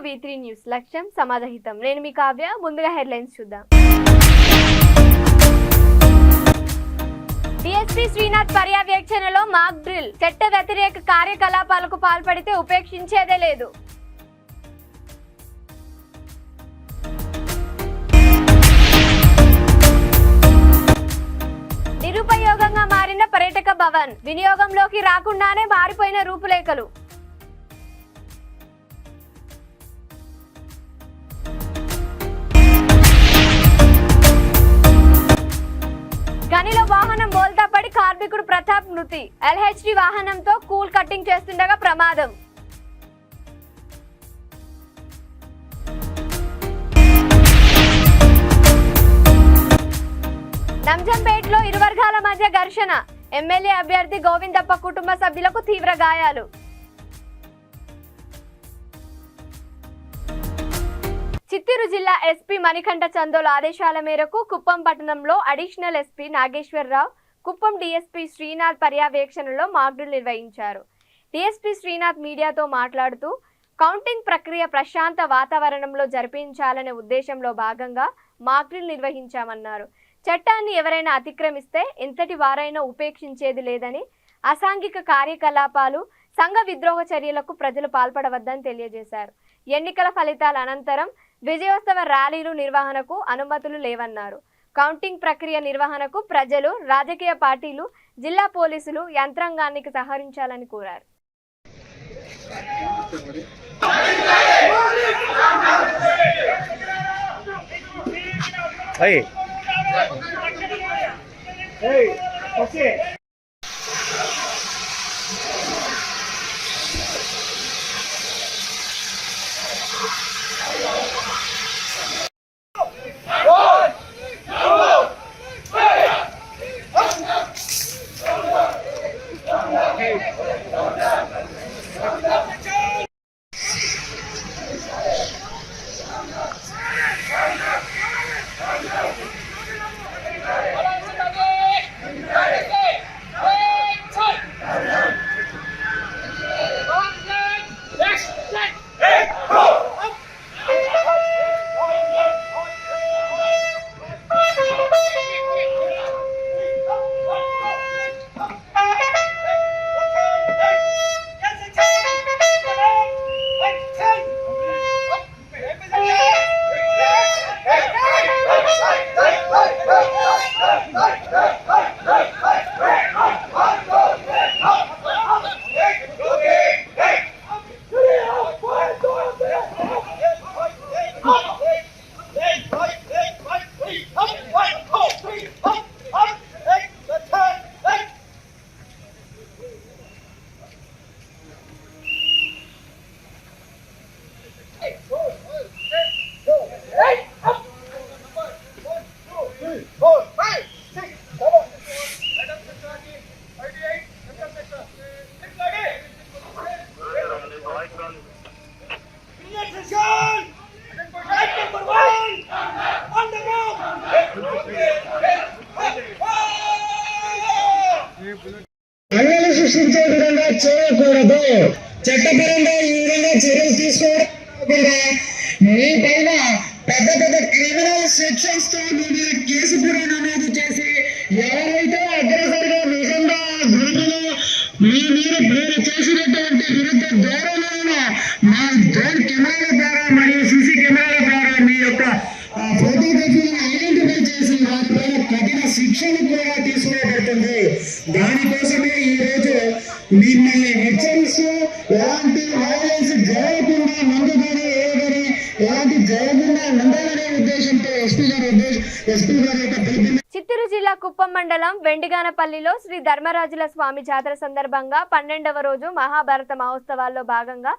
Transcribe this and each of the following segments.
V3 news లక్ష్యం సమాజహితం. నేను మీ కావ్య. ముందుగా హెడ్లైన్స్ చూద్దాం. DSP శ్రీనాథ్ పర్యవేక్షణలో మాక్ డ్రిల్. చట్ట వ్యతిరేక కార్యకలాపాలకు పాల్పడితే ఉపేక్షించేదే లేదు. నిరుపయోగంగా మారిన పర్యాటక భవన్. వినియోగంలోకి రాకుండానే మారిపోయిన రూపురేఖలు. గనిలో వాహనం బోల్తా పడి కార్మికుడు ప్రతాప్ మృతి. LHD వాహనంతో కూల్ కట్టింగ్ చేస్తుండగా ప్రమాదం. నంజంపేటలో ఇరు వర్గాల మధ్య ఘర్షణ. ఎమ్మెల్యే అభ్యర్థి గోవిందప్ప కుటుంబ సభ్యులకు తీవ్ర గాయాలు. చిత్తూరు జిల్లా ఎస్పీ మణికంఠ చందోల్ ఆదేశాల మేరకు కుప్పం పట్టణంలో additional SP Nageswara Rao, Kuppam DSP Srinath పర్యవేక్షణలో మాక్ డ్రిల్ నిర్వహించారు. DSP శ్రీనాథ్ మీడియాతో మాట్లాడుతూ కౌంటింగ్ ప్రక్రియ ప్రశాంత వాతావరణంలో జరిపించాలనే ఉద్దేశంలో భాగంగా మాక్ డ్రిల్ నిర్వహించామన్నారు. చట్టాన్ని ఎవరైనా అతిక్రమిస్తే ఎంతటి వారైనా ఉపేక్షించేది లేదని, అసాంఘిక కార్యకలాపాలు, సంఘ విద్రోహ చర్యలకు ప్రజలు పాల్పడవద్దని తెలియజేశారు. ఎన్నికల ఫలితాల అనంతరం విజయోత్సవ ర్యాలీలు నిర్వహణకు అనుమతులు లేవన్నారు. కౌంటింగ్ ప్రక్రియ నిర్వహణకు ప్రజలు, రాజకీయ పార్టీలు, జిల్లా పోలీసులు యంత్రాంగానికి సహకరించాలని కోరారు. సృష్టించే విధంగా చేయకూడదు. చట్టపరంగా ఈ విధంగా చర్యలు తీసుకోకుండా మీ పైన పెద్ద పెద్ద క్రిమినల్ సెక్షన్స్ తో మీ మీద కేసు కూడా నమోదు చేసి ఎవరైతే అగ్రసరిగా నిజంగా గురువులు మీరు చేసినటువంటి విరుద్ధ ధోరణులను మా డ్రోన్ కెమెరాల ద్వారా మరియు సీసీ కెమెరాల ద్వారా మీ యొక్క ఫోటోగ్రఫీని ఐడెంటిఫై చేసి వారిపైన కఠిన శిక్షలు కూడా తీసుకోబడుతుంది. దానికోసమే ఈ రోజు మిమ్మల్ని హెచ్చరిస్తూ ఎలాంటి వైలెన్స్ జరగకుండా ముందు కానీ ఎలాంటి జరగకుండా ఉండాలనే ఉద్దేశంతో ఎస్పీ గారి యొక్క పిలుపు. చిత్తూరు జిల్లా కుప్పం మండలం వెండిగానపల్లిలో శ్రీ ధర్మరాజుల స్వామి జాతర సందర్భంగా 12వ రోజు మహాభారత మహోత్సవాల్లో భాగంగా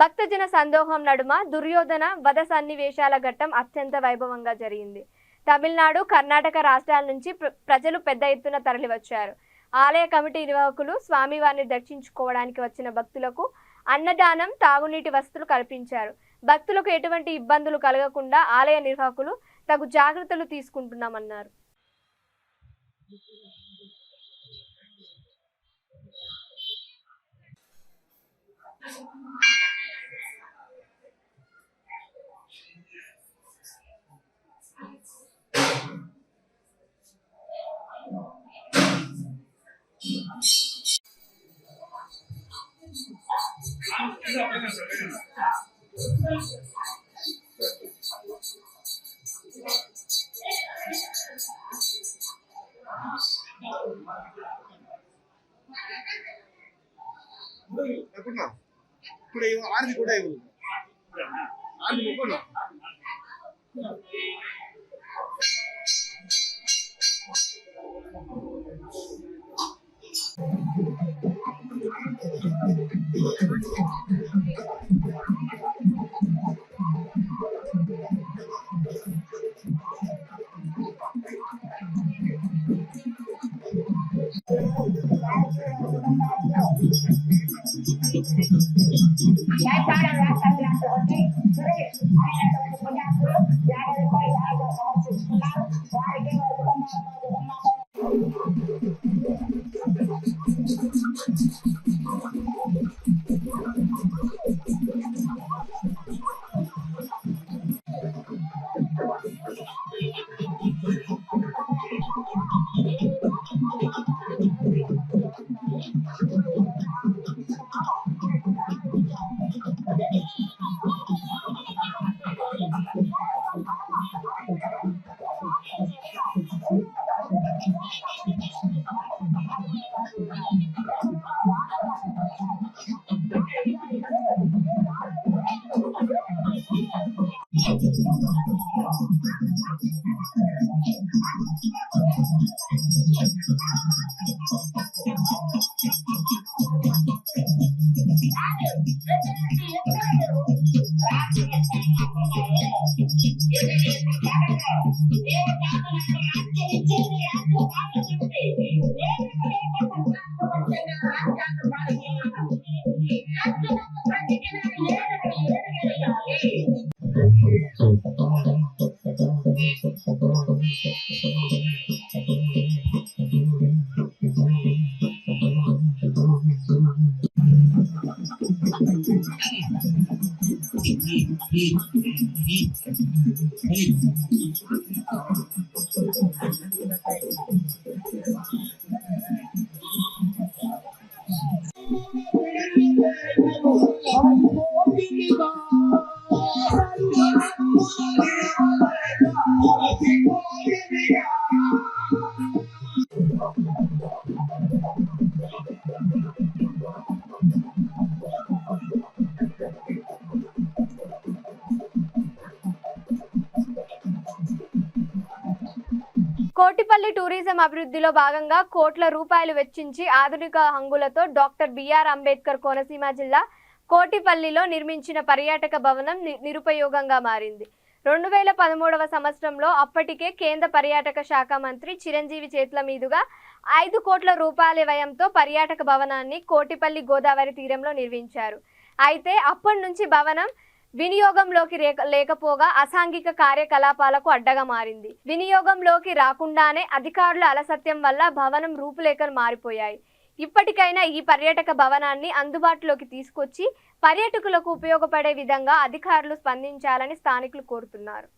భక్తజన సందోహం నడుమ దుర్యోధన వధ సన్నివేశాల ఘట్టం అత్యంత వైభవంగా జరిగింది. తమిళనాడు, కర్ణాటక రాష్ట్రాల నుంచి ప్రజలు పెద్ద ఎత్తున తరలివచ్చారు. ఆలయ కమిటీ నిర్వాహకులు స్వామివారిని దర్శించుకోవడానికి వచ్చిన భక్తులకు అన్నదానం, తాగునీటి వసతులు కల్పించారు. భక్తులకు ఎటువంటి ఇబ్బందులు కలగకుండా ఆలయ నిర్వాహకులు తగు జాగ్రత్తలు తీసుకుంటున్నామన్నారు. ఇప్పుడు ఆరుది కూడా ఇవ్వు ఆరుది కూడా కోటిపల్లి టూరిజం అభివృద్ధిలో భాగంగా కోట్ల రూపాయలు వెచ్చించి ఆధునిక హంగులతో డాక్టర్ బిఆర్ అంబేద్కర్ కోనసీమ జిల్లా కోటిపల్లిలో నిర్మించిన పర్యాటక భవనం నిరుపయోగంగా మారింది. 2013వ సంవత్సరంలో అప్పటికే కేంద్ర పర్యాటక శాఖ మంత్రి చిరంజీవి చేతుల మీదుగా 5 కోట్ల రూపాయల వ్యయంతో పర్యాటక భవనాన్ని కోటిపల్లి గోదావరి తీరంలో నిర్మించారు. అయితే అప్పటి నుంచి భవనం వినియోగంలోకి లేకపోగా అసాంఘిక కార్యకలాపాలకు అడ్డగా మారింది. వినియోగంలోకి రాకుండానే అధికారుల అలసత్యం వల్ల భవనం రూపురేఖలు మారిపోయాయి. ఇప్పటికైనా ఈ పర్యాటక భవనాన్ని అందుబాటులోకి తీసుకొచ్చి పర్యాటకులకు ఉపయోగపడే విధంగా అధికారులు స్పందించాలని స్థానికులు కోరుతున్నారు.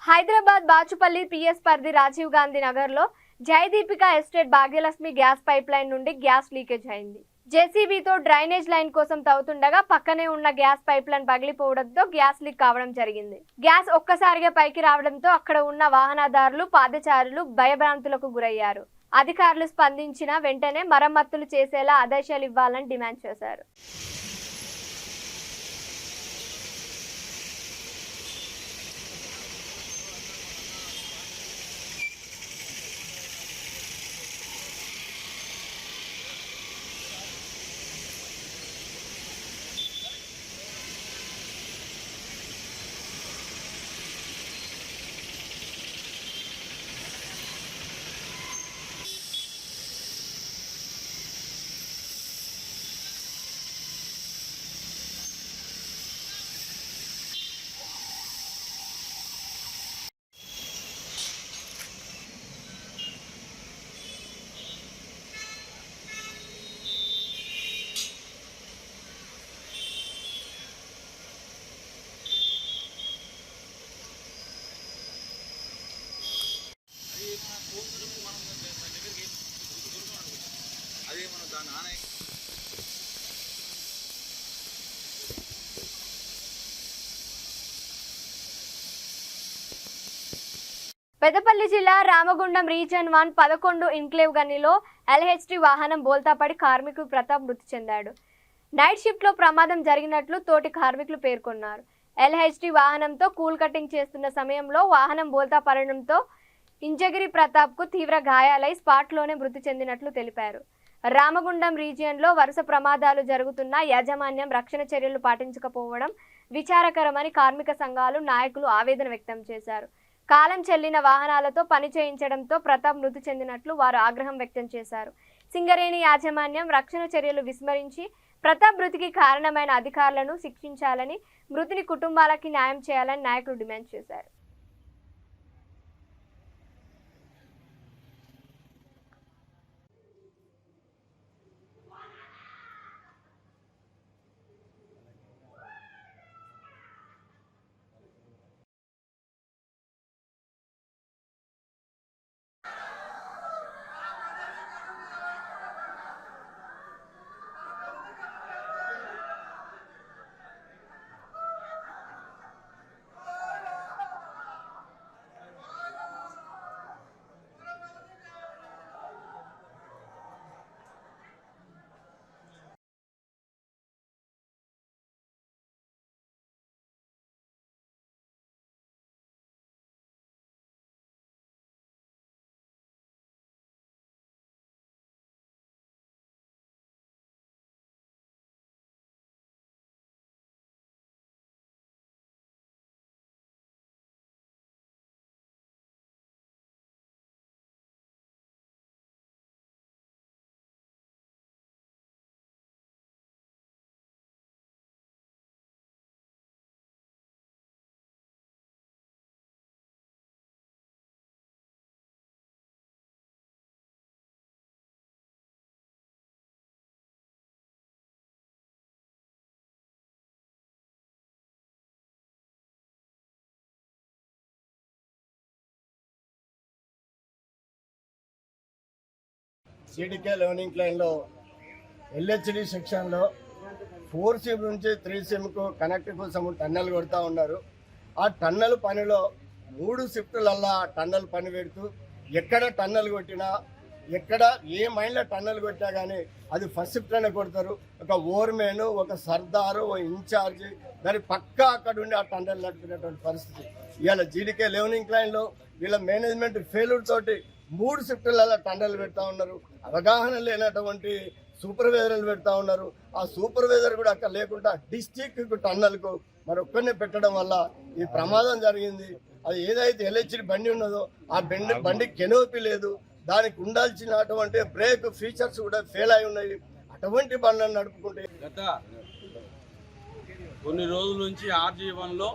హైదరాబాద్ బాచుపల్లి పిఎస్ పరిధి రాజీవ్ గాంధీ నగర్లో Jayadeepika estate Bhagyalakshmi gas pipe line నుండి గ్యాస్ లీకేజ్ అయింది. జేసీబీతో డ్రైనేజ్ లైన్ కోసం తవ్వుతుండగా పక్కనే ఉన్న గ్యాస్ పైప్ లైన్ పగిలిపోవడంతో గ్యాస్ లీక్ కావడం జరిగింది. గ్యాస్ ఒక్కసారిగా పైకి రావడంతో అక్కడ ఉన్న వాహనదారులు, పాదచారులు భయభ్రాంతులకు గురయ్యారు. అధికారులు స్పందించిన వెంటనే మరమ్మతులు చేసేలా ఆదేశాలు ఇవ్వాలని డిమాండ్ చేశారు. పెద్దపల్లి జిల్లా రామగుండం రీజన్ 1 11 ఇన్క్లేవ్ గనిలో ఎల్హెచ్టీ వాహనం బోల్తాపడి కార్మికుడు ప్రతాప్ మృతి చెందాడు. నైట్ షిఫ్ట్లో ప్రమాదం జరిగినట్లు తోటి కార్మికులు పేర్కొన్నారు. ఎల్హెచ్టీ వాహనంతో కూల్ కటింగ్ చేస్తున్న సమయంలో వాహనం బోల్తా పడడంతో ఇంజగిరి ప్రతాప్కు తీవ్ర గాయాలై స్పాట్లోనే మృతి చెందినట్లు తెలిపారు. రామగుండం రీజియన్లో వరుస ప్రమాదాలు జరుగుతున్నా యాజమాన్యం రక్షణ చర్యలు పాటించకపోవడం విచారకరమని కార్మిక సంఘాలు నాయకులు ఆవేదన వ్యక్తం చేశారు. కాలం చెల్లిన వాహనాలతో పని చేయించడంతో ప్రతాప్ మృతి చెందినట్లు వారు ఆగ్రహం వ్యక్తం చేశారు. సింగరేణి యాజమాన్యం రక్షణ చర్యలు విస్మరించి ప్రతాప్ మృతికి కారణమైన అధికారులను శిక్షించాలని, మృతుని కుటుంబాలకి న్యాయం చేయాలని నాయకులు డిమాండ్ చేశారు. సిడికే లెర్నింగ్ లైన్లో ఎల్హెచ్డి సెక్షన్లో 4 సిమ్ నుంచి 3 సిమ్కు కనెక్ట్ కోసం టన్నెల్ కొడతా ఉన్నారు. ఆ టన్నెల్ పనిలో 3 షిఫ్టులల్లా టన్నెల్ పని పెడుతూ ఎక్కడ టన్నెల్ కొట్టినా, ఎక్కడ ఏ మైన్లో టన్నెల్ కొట్టినా కానీ అది ఫస్ట్ షిఫ్ట్లోనే కొడతారు. ఒక ఓవర్మెన్, ఒక సర్దారు, ఒక ఇన్ఛార్జి దాని పక్కా అక్కడ ఉండి ఆ టన్నెల్ నడిపినటువంటి పరిస్థితి. ఇవాళ జీడికే లెర్నింగ్ లైన్లో వీళ్ళ మేనేజ్మెంట్ ఫెయిల్యూర్ తోటి 3 షిఫ్టులలో టన్నెల్ పెడతా ఉన్నారు. అవగాహన లేనటువంటి సూపర్వైజర్లు పెడతా ఉన్నారు. ఆ సూపర్వైజర్ కూడా అక్కడ లేకుండా డిస్టిక్ టన్నెల్కు మరొక్కరిని పెట్టడం వల్ల ఈ ప్రమాదం జరిగింది. అది ఏదైతే ఎల్హెచ్డి బండి ఉన్నదో ఆ బండి కెనోపీ లేదు, దానికి ఉండాల్సినటువంటి బ్రేక్ ఫీచర్స్ కూడా ఫెయిల్ అయి ఉన్నాయి. అటువంటి బండ్లను నడుపుకుంటే గత కొన్ని రోజుల నుంచి RG1లో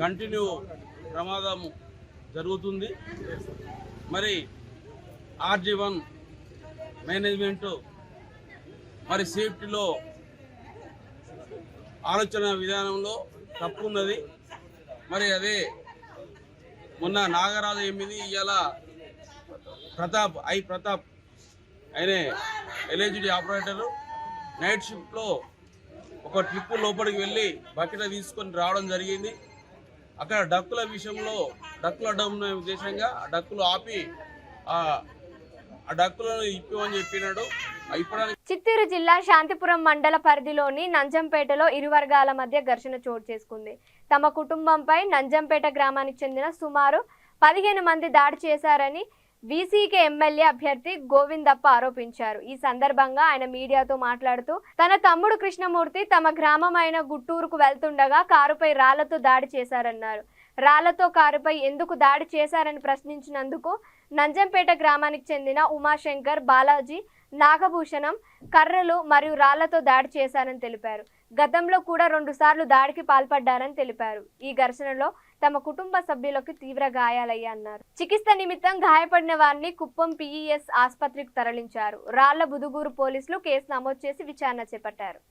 కంటిన్యూ ప్రమాదం జరుగుతుంది. మరి RG1 మేనేజ్మెంట్ మరి సేఫ్టీలో ఆలోచన విధానంలో తప్పు ఉన్నది. మరి అదే మొన్న నాగరాజు 8 ఇవాళ ప్రతాప్ ఆయనే ఎల్ఐజీడీ ఆపరేటరు నైట్ షిఫ్ట్లో ఒక ట్రిప్ లోపలికి వెళ్ళి బకెట్ తీసుకొని రావడం జరిగింది. అక్కడ డక్కుల విషయంలో డక్కులు అడ్డం ఉద్దేశంగా ఆ డక్కులు ఆపి ఆ డక్కులను ఇప్పమని చెప్పినాడు. చిత్తూరు జిల్లా శాంతిపురం మండల పరిధిలోని నంజంపేటలో ఇరు వర్గాల మధ్య ఘర్షణ చోటు చేసుకుంది. తమ కుటుంబంపై నంజంపేట గ్రామానికి చెందిన సుమారు 15 మంది దాడి చేశారని వీసీకే ఎమ్మెల్యే అభ్యర్థి గోవిందప్ప ఆరోపించారు. ఈ సందర్భంగా ఆయన మీడియాతో మాట్లాడుతూ తన తమ్ముడు కృష్ణమూర్తి తమ గ్రామం అయిన గుట్టూరుకు వెళ్తుండగా కారుపై రాళ్లతో దాడి చేశారన్నారు. రాళ్లతో కారుపై ఎందుకు దాడి చేశారని ప్రశ్నించినందుకు నంజంపేట గ్రామానికి చెందిన ఉమాశంకర్, బాలాజీ, నాగభూషణం కర్రలు మరియు రాళ్లతో దాడి చేశారని తెలిపారు. గతంలో కూడా 2 సార్లు దాడికి పాల్పడ్డారని తెలిపారు. ఈ ఘర్షణలో తమ కుటుంబ సభ్యులకు తీవ్ర గాయాలయ్యాయన్నారు. చికిత్స నిమిత్తం గాయపడిన వారిని కుప్పం పిఈఎస్ ఆసుపత్రికి తరలించారు. రాళ్ల బుదుగూరు పోలీసులు కేసు నమోదు చేసి విచారణ చేపట్టారు.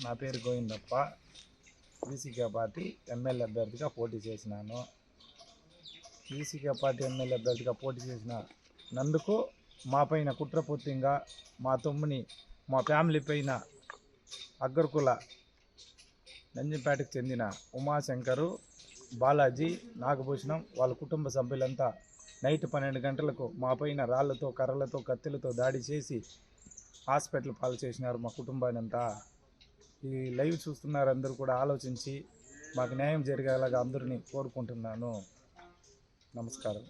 నా పేరు గోవిందప్ప. వీసీకే పార్టీ ఎమ్మెల్యే అభ్యర్థిగా పోటీ చేసినాను. వీసీకే పార్టీ ఎమ్మెల్యే అభ్యర్థిగా పోటీ చేసిన నందుకు మా పైన కుట్రపూర్తిగా మా తమ్ముని మా ఫ్యామిలీ పైన అగ్గర్కుల నంజంపేటకు చెందిన ఉమాశంకరు, బాలాజీ, నాగభూషణం వాళ్ళ కుటుంబ సభ్యులంతా నైట్ 12 గంటలకు మా పైన రాళ్లతో, కర్రలతో, కత్తులతో దాడి చేసి హాస్పిటల్ పాలు చేసినారు మా కుటుంబాన్ని అంతా. ఈ లైవ్ చూస్తున్నారు అందరూ కూడా ఆలోచించి మాకు న్యాయం జరిగేలాగా అందరినీ కోరుకుంటున్నాను. నమస్కారం.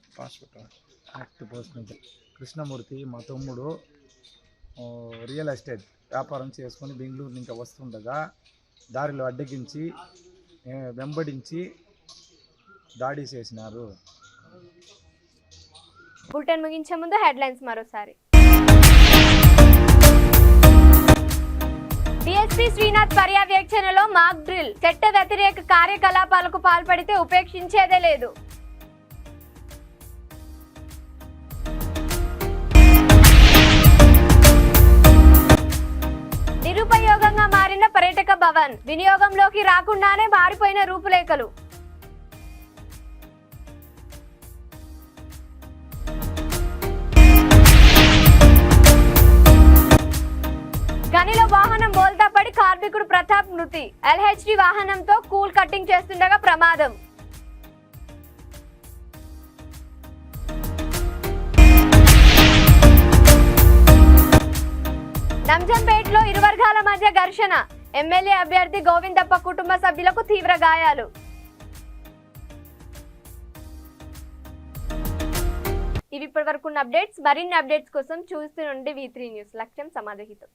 యాక్ట్ పోస్ట్ నుంచి కృష్ణమూర్తి మా తమ్ముడు రియల్ ఎస్టేట్ వ్యాపారం చేసుకొని బెంగళూరు ఇంకా వస్తుండగా దారిలో అడ్డగించి వెంబడించి దాడి చేసినారు. బులెటిన్ ముగించే ముందు హెడ్లైన్స్ మరోసారి. డిఎస్పీ శ్రీనాథ్ పర్యవేక్షణలో మాక్ డ్రిల్. చట్ట వ్యతిరేక కార్యకలాపాలకు పాల్పడితే ఉపేక్షించేదే లేదు. నిరుపయోగంగా మారిన పర్యాటక భవన్. వినియోగంలోకి రాకుండానే మారిపోయిన రూపురేఖలు. గనిలో వాహనం బోల్తా పడి కార్మికుడు ప్రతాప్ మృతి. ఎల్హెచ్డి వాహనంతో కూల్ కట్టింగ్ చేస్తుండగా ప్రమాదం. నంజంపేటలో ఇరు వర్గాల మధ్య ఘర్షణ. ఎమ్మెల్యే అభ్యర్థి గోవిందప్ప కుటుంబ సభ్యులకు తీవ్ర గాయాలు. ఇవి ఇప్పటివరకు ఉన్న అప్డేట్స్. మరిన్ని అప్డేట్స్ కోసం చూస్తూ ఉండండి V3 న్యూస్. లక్ష్యం సమాజహితం.